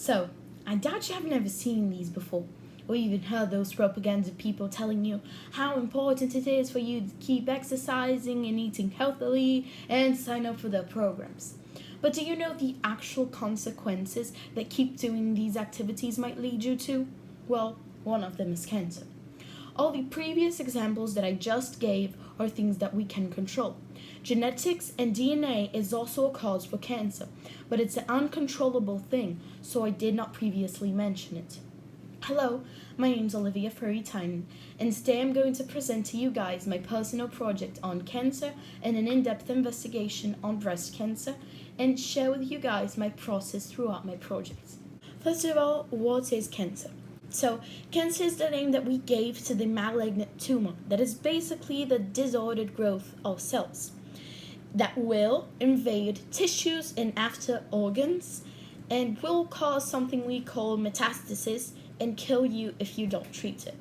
So, I doubt you have never seen these before, or even heard those propaganda people telling you how important it is for you to keep exercising and eating healthily and sign up for their programs. But do you know the actual consequences that keep doing these activities might lead you to? Well, one of them is cancer. All the previous examples that I just gave are things that we can control. Genetics and DNA is also a cause for cancer, but it's an uncontrollable thing, so I did not previously mention it. Hello, my name is Olivia Furry-Tynan, and today I'm going to present to you guys my personal project on cancer and an in-depth investigation on breast cancer, and share with you guys my process throughout my project. First of all, what is cancer? So, cancer is the name that we gave to the malignant tumor that is basically the disordered growth of cells that will invade tissues and after organs and will cause something we call metastasis and kill you if you don't treat it.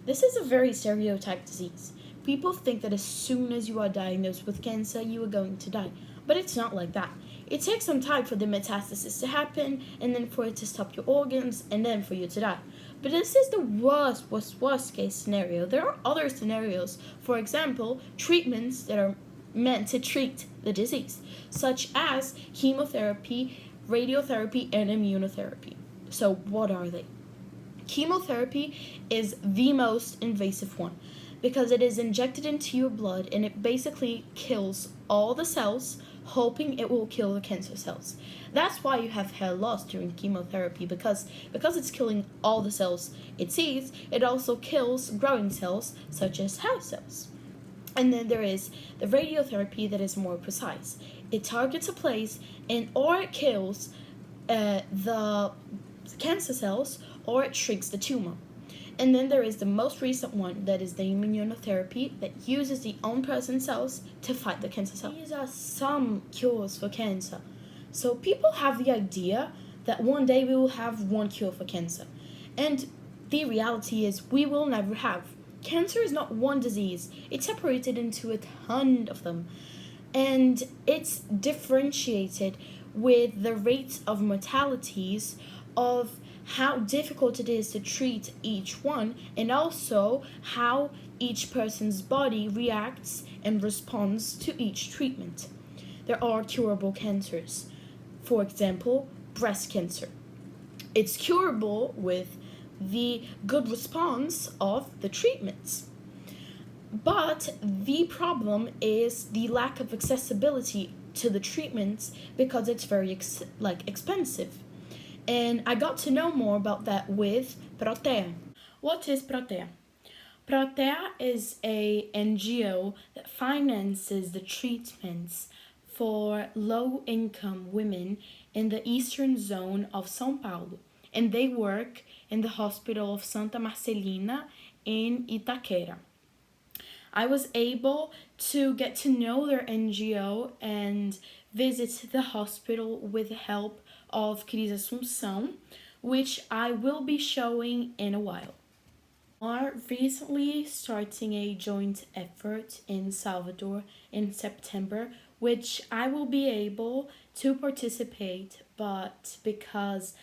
This is a very stereotyped disease. People think that as soon as you are diagnosed with cancer, you are going to die. But it's not like that. It takes some time for the metastasis to happen, and then for it to stop your organs, and then for you to die. But this is the worst case scenario. There are other scenarios. For example, treatments that are meant to treat the disease, such as chemotherapy, radiotherapy, and immunotherapy. So what are they? Chemotherapy is the most invasive one because it is injected into your blood and it basically kills all the cells, hoping it will kill the cancer cells. That's why you have hair loss during chemotherapy because it's killing all the cells it sees, it also kills growing cells such as hair cells. And then there is the radiotherapy that is more precise. It targets a place and or it kills the cancer cells or it shrinks the tumor. And then there is the most recent one that is the immunotherapy that uses the own person's cells to fight the cancer cells. These are some cures for cancer. So people have the idea that one day we will have one cure for cancer. And the reality is we will never have. Cancer is not one disease. It's separated into a ton of them. And it's differentiated with the rates of mortalities of how difficult it is to treat each one, and also how each person's body reacts and responds to each treatment. There are curable cancers. For example, breast cancer. It's curable with the good response of the treatments. But the problem is the lack of accessibility to the treatments because it's very expensive. And I got to know more about that with Protea. What is Protea? Protea is a NGO that finances the treatments for low-income women in the eastern zone of São Paulo. And they work in the hospital of Santa Marcelina in Itaquera. I was able to get to know their NGO and visit the hospital with the help of Cris Assumpção, which I will be showing in a while. We are recently starting a joint effort in Salvador in September, which I will be able to participate, but because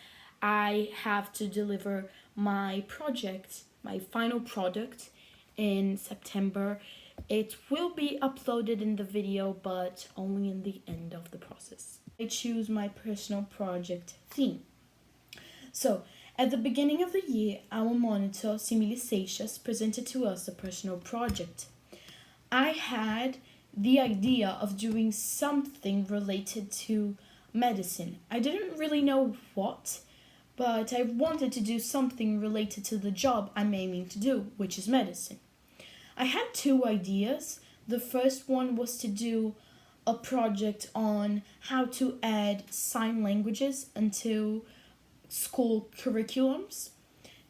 I have to deliver my project, my final product, in September, it will be uploaded in the video, but only in the end of the process. I choose my personal project theme. So, at the beginning of the year, our monitor, Simile Seixas, presented to us a personal project. I had the idea of doing something related to medicine. I didn't really know what, but I wanted to do something related to the job I'm aiming to do, which is medicine. I had two ideas. The first one was to do a project on how to add sign languages into school curriculums.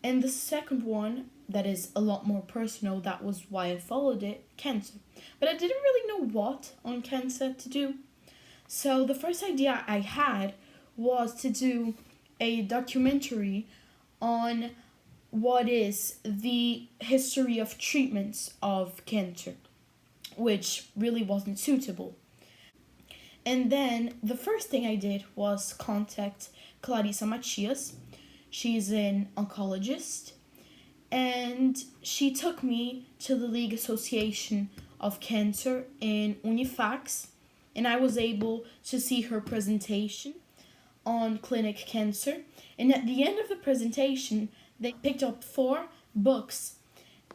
And the second one, that is a lot more personal, that was why I followed it, cancer. But I didn't really know what on cancer to do. So the first idea I had was to do a documentary on what is the history of treatments of cancer, which really wasn't suitable. And then the first thing I did was contact Clarissa Matias. She's an oncologist, and she took me to the League Association of Cancer in Unifax, and I was able to see her presentation on clinic cancer. And at the end of the presentation, they picked up 4 books,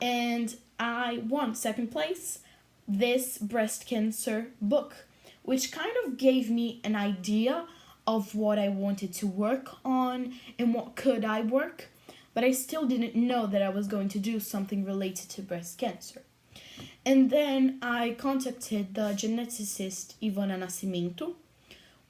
and I won second place, this breast cancer book, which kind of gave me an idea of what I wanted to work on and what could I work, but I still didn't know that I was going to do something related to breast cancer. And then I contacted the geneticist Ivana Nascimento,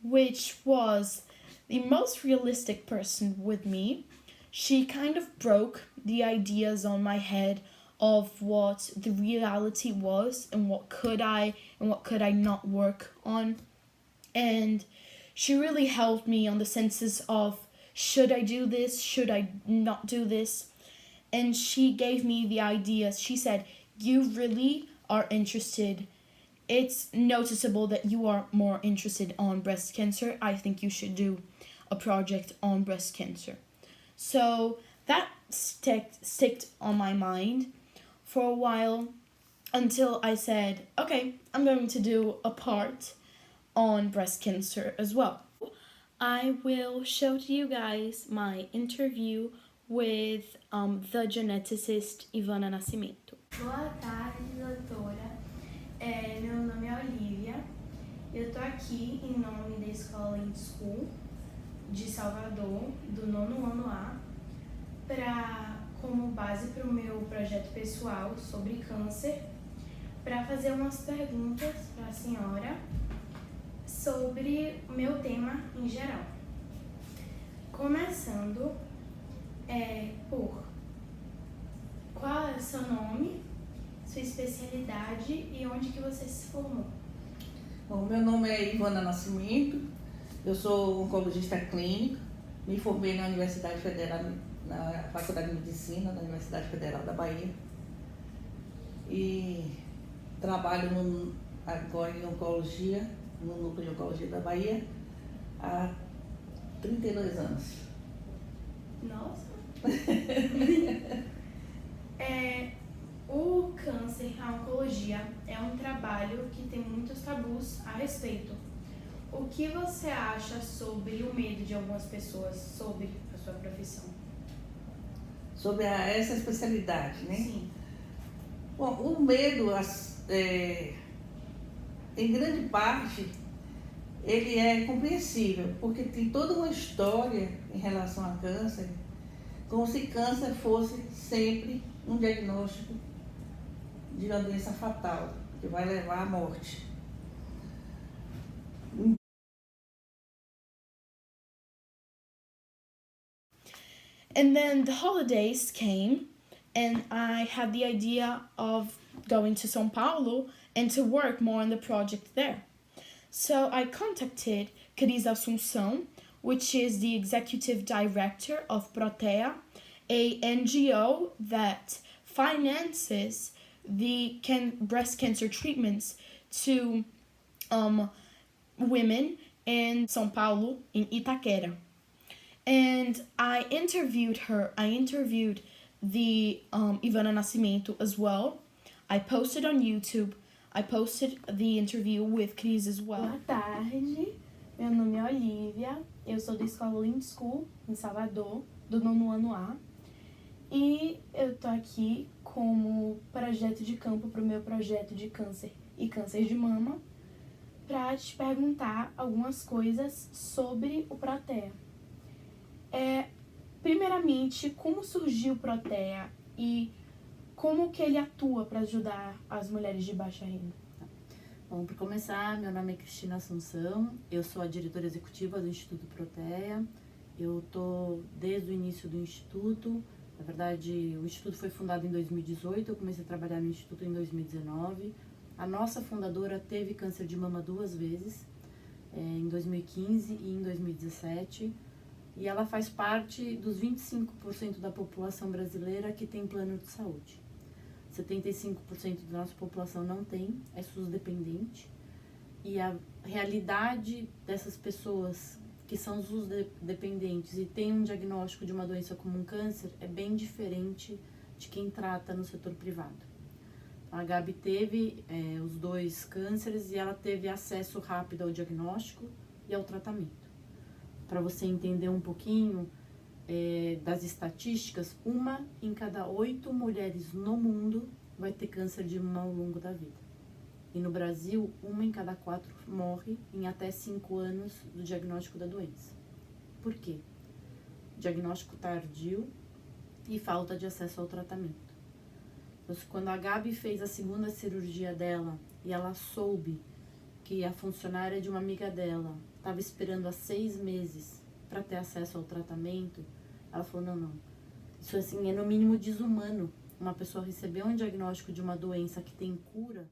which was the most realistic person with me. She kind of broke the ideas on my head of what the reality was and what could I not work on. And she really helped me on the senses of, should I do this? Should I not do this? And she gave me the ideas. She said, you really are interested. It's noticeable that you are more interested on breast cancer. I think you should do a project on breast cancer. So that sticked on my mind for a while until I said, okay, I'm going to do a part on breast cancer as well. I will show to you guys my interview with the geneticist Ivana Nascimento. Boa tarde, doutora. Meu nome é Olivia. Eu tô aqui em nome da Escola In School de Salvador, do 9º ano A, como base para o meu projeto pessoal sobre câncer, para fazer umas perguntas para a senhora sobre o meu tema em geral. Começando por qual é o seu nome, sua especialidade e onde que você se formou? Bom, meu nome é Ivana Nascimento, eu sou oncologista clínico, me formei na Universidade Federal, na Faculdade de Medicina da Universidade Federal da Bahia e trabalho agora em oncologia, no Núcleo de Oncologia da Bahia, há 32 anos. Nossa! O câncer, a oncologia, é um trabalho que tem muitos tabus a respeito. O que você acha sobre o medo de algumas pessoas sobre a sua profissão? Sobre essa especialidade, né? Sim. Bom, o medo, em grande parte, ele é compreensível, porque tem toda uma história em relação a câncer, como se câncer fosse sempre um diagnóstico de uma doença fatal, que vai levar à morte. And then the holidays came, and I had the idea of going to São Paulo and to work more on the project there. So I contacted Cris Assunção, which is the executive director of Protea, a NGO that finances the breast cancer treatments to women in São Paulo, in Itaquera. And I interviewed her. I interviewed the Ivana Nascimento as well. I posted on YouTube. I posted the interview with Cris as well. Boa tarde, meu nome é Olivia. Eu sou da Escola In School, em Salvador, do 9º ano A. E eu tô aqui como projeto de campo para o meu projeto de câncer e câncer de mama, para te perguntar algumas coisas sobre o Protea. Primeiramente, como surgiu o Protea e como que ele atua para ajudar as mulheres de baixa renda? Bom, para começar, meu nome é Cristina Assunção, eu sou a diretora executiva do Instituto Protea. Eu estou desde o início do Instituto. Na verdade, o Instituto foi fundado em 2018, eu comecei a trabalhar no Instituto em 2019. A nossa fundadora teve câncer de mama 2 vezes, em 2015 e em 2017. E ela faz parte dos 25% da população brasileira que tem plano de saúde. 75% da nossa população não tem, é SUS dependente. e a realidade dessas pessoas que são os dependentes e têm um diagnóstico de uma doença como um câncer é bem diferente de quem trata no setor privado. A Gabi teve os 2 cânceres e ela teve acesso rápido ao diagnóstico e ao tratamento. Para você entender um pouquinho das estatísticas, 1 em cada 8 mulheres no mundo vai ter câncer de mama ao longo da vida. E no Brasil, 1 em cada 4 morre em até 5 anos do diagnóstico da doença. Por quê? Diagnóstico tardio e falta de acesso ao tratamento. Então, quando a Gabi fez a 2ª cirurgia dela e ela soube que a funcionária de uma amiga dela estava esperando há 6 meses para ter acesso ao tratamento, ela falou, não, isso assim é no mínimo desumano. Uma pessoa receber um diagnóstico de uma doença que tem cura